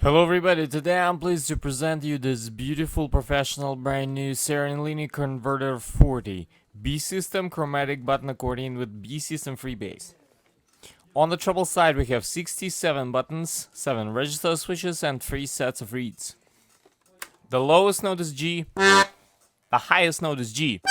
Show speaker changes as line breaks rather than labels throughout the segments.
Hello everybody, today I'm pleased to present you this beautiful professional brand new Serenellini Converter 40 B system chromatic button accordion with B system freebass. On the treble side we have 67 buttons, 7 register switches and 3 sets of reeds. The lowest note is G, the highest note is G.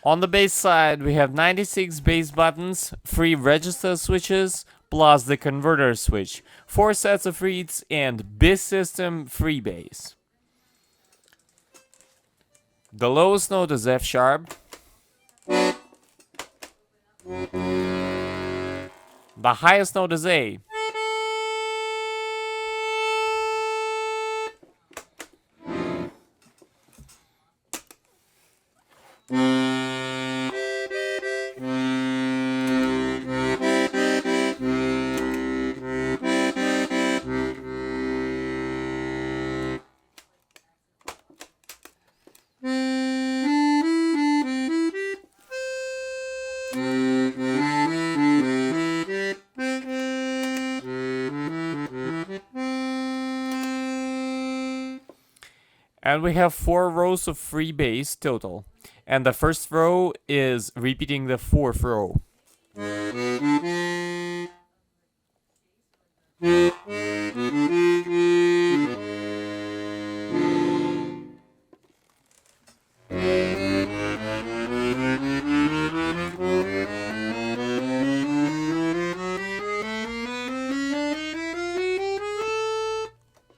On the bass side, we have 96 bass buttons, 3 register switches, plus the converter switch, 4 sets of reeds, and B system freebass. The lowest note is F sharp. The highest note is A. And we have 4 rows of freebass total. And the first row is repeating the 4th row.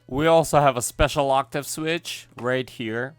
We also have a special octave switch right here.